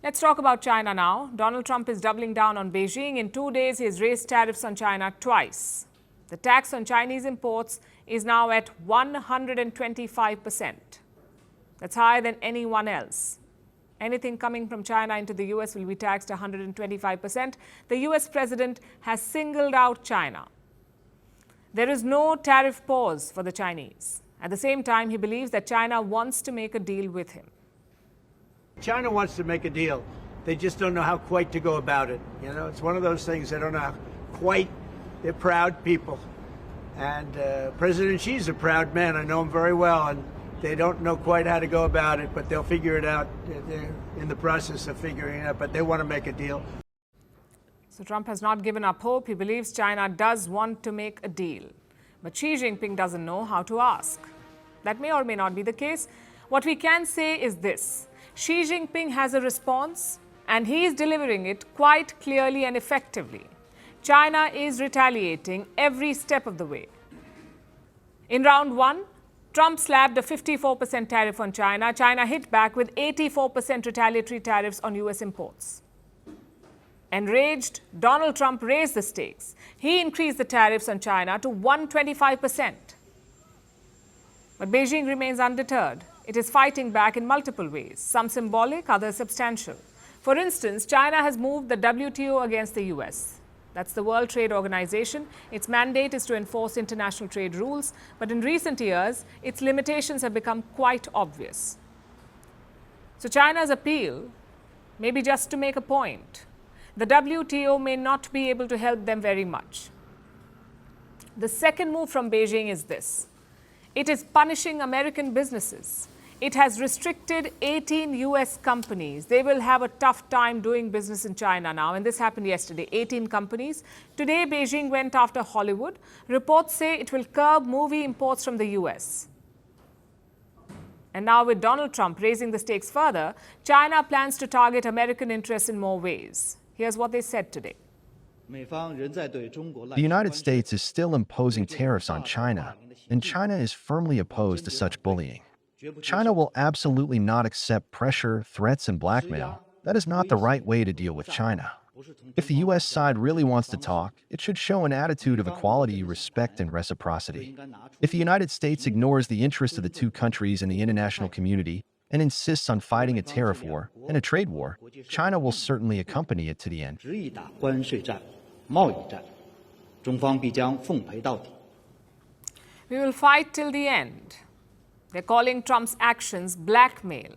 Let's talk about China now. Donald Trump is doubling down on Beijing. In 2 days, he has raised tariffs on China twice. The tax on Chinese imports is now at 125%. That's higher than anyone else. Anything coming from China into the US will be taxed 125%. The US president has singled out China. There is no tariff pause for the Chinese. At the same time, he believes that China wants to make a deal with him. China wants to make a deal. They just don't know how quite to go about it. You know, it's one of those things they don't know how quite. They're proud people. And President Xi's a proud man. I know him very well. And they don't know quite how to go about it, but they'll figure it out. They're in the process of figuring it out, but they want to make a deal. So Trump has not given up hope. He believes China does want to make a deal. But Xi Jinping doesn't know how to ask. That may or may not be the case. What we can say is this. Xi Jinping has a response, and he is delivering it quite clearly and effectively. China is retaliating every step of the way. In round one, Trump slapped a 54% tariff on China. China hit back with 84% retaliatory tariffs on US imports. Enraged, Donald Trump raised the stakes. He increased the tariffs on China to 125%. But Beijing remains undeterred. It is fighting back in multiple ways, some symbolic, others substantial. For instance, China has moved the WTO against the US. That's the World Trade Organization. Its mandate is to enforce international trade rules, but in recent years, its limitations have become quite obvious. So China's appeal may be just to make a point. The WTO may not be able to help them very much. The second move from Beijing is this. It is punishing American businesses. It has restricted 18 US companies. They will have a tough time doing business in China now, and this happened yesterday. 18 companies. Today, Beijing went after Hollywood. Reports say it will curb movie imports from the US. And now with Donald Trump raising the stakes further, China plans to target American interests in more ways. Here's what they said today. The United States is still imposing tariffs on China, and China is firmly opposed to such bullying. China will absolutely not accept pressure, threats, and blackmail. That is not the right way to deal with China. If the U.S. side really wants to talk, it should show an attitude of equality, respect, and reciprocity. If the United States ignores the interests of the two countries and the international community and insists on fighting a tariff war and a trade war, China will certainly accompany it to the end. We will fight till the end. They're calling Trump's actions blackmail.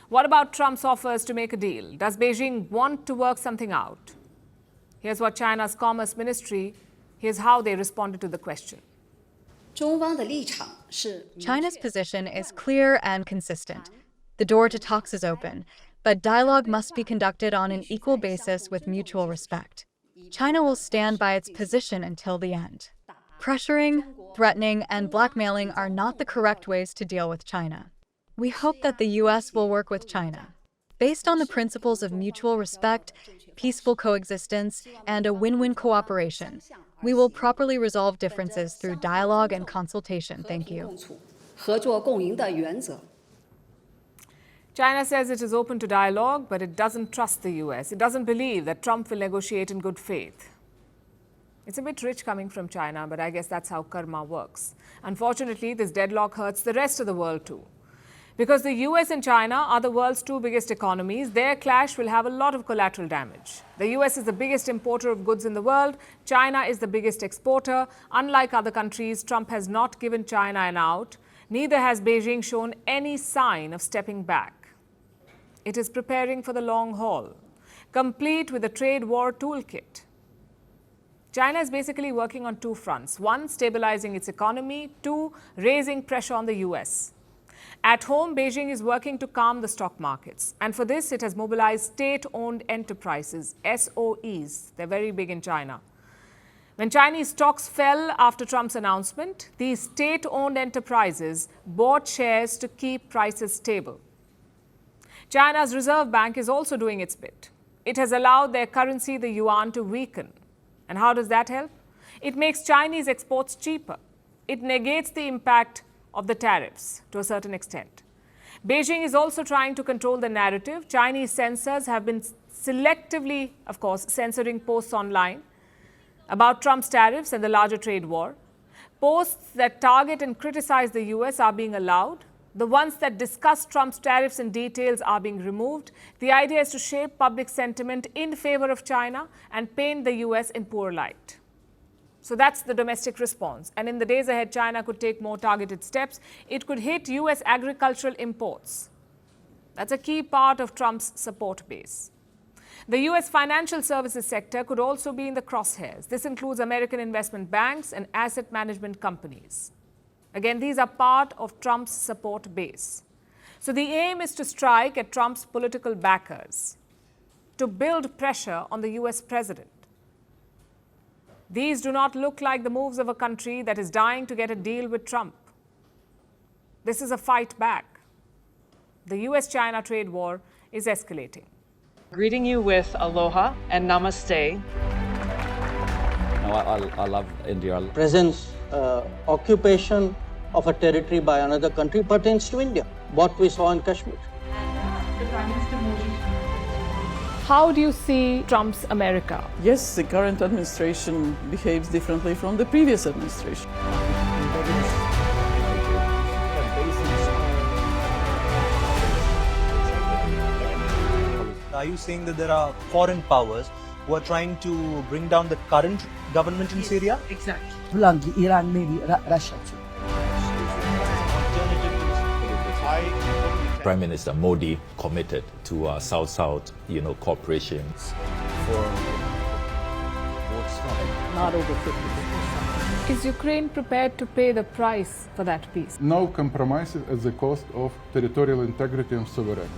What about Trump's offers to make a deal? Does Beijing want to work something out? Here's what China's Commerce Ministry, here's how they responded to the question. China's position is clear and consistent. The door to talks is open, but dialogue must be conducted on an equal basis with mutual respect. China will stand by its position until the end. Pressuring, threatening, and blackmailing are not the correct ways to deal with China. We hope that the U.S. will work with China. Based on the principles of mutual respect, peaceful coexistence, and a win-win cooperation, we will properly resolve differences through dialogue and consultation. Thank you. China says it is open to dialogue, but it doesn't trust the U.S. It doesn't believe that Trump will negotiate in good faith. It's a bit rich coming from China, but I guess that's how karma works. Unfortunately, this deadlock hurts the rest of the world too. Because the US and China are the world's two biggest economies, their clash will have a lot of collateral damage. The US is the biggest importer of goods in the world. China is the biggest exporter. Unlike other countries, Trump has not given China an out. Neither has Beijing shown any sign of stepping back. It is preparing for the long haul, complete with a trade war toolkit. China is basically working on two fronts. One, stabilizing its economy. Two, raising pressure on the US. At home, Beijing is working to calm the stock markets. And for this, it has mobilized state-owned enterprises, SOEs. They're very big in China. When Chinese stocks fell after Trump's announcement, these state-owned enterprises bought shares to keep prices stable. China's Reserve Bank is also doing its bit. It has allowed their currency, the yuan, to weaken. And how does that help? It makes Chinese exports cheaper. It negates the impact of the tariffs to a certain extent. Beijing is also trying to control the narrative. Chinese censors have been selectively, of course, censoring posts online about Trump's tariffs and the larger trade war. Posts that target and criticize the US are being allowed. The ones that discuss Trump's tariffs in details are being removed. The idea is to shape public sentiment in favor of China and paint the US in poor light. So that's the domestic response. And in the days ahead, China could take more targeted steps. It could hit US agricultural imports. That's a key part of Trump's support base. The US financial services sector could also be in the crosshairs. This includes American investment banks and asset management companies. Again, these are part of Trump's support base. So the aim is to strike at Trump's political backers, to build pressure on the US president. These do not look like the moves of a country that is dying to get a deal with Trump. This is a fight back. The US-China trade war is escalating. Greeting you with aloha and namaste. No, I love India. Presence, occupation of a territory by another country pertains to India, what we saw in Kashmir. How do you see Trump's America? Yes, the current administration behaves differently from the previous administration. Are you saying that there are foreign powers who are trying to bring down the current government in Syria? Exactly. Iran, maybe Russia too. Prime Minister Modi committed to South-South, cooperation. Not over 50%. Is Ukraine prepared to pay the price for that peace? No compromises at the cost of territorial integrity and sovereignty.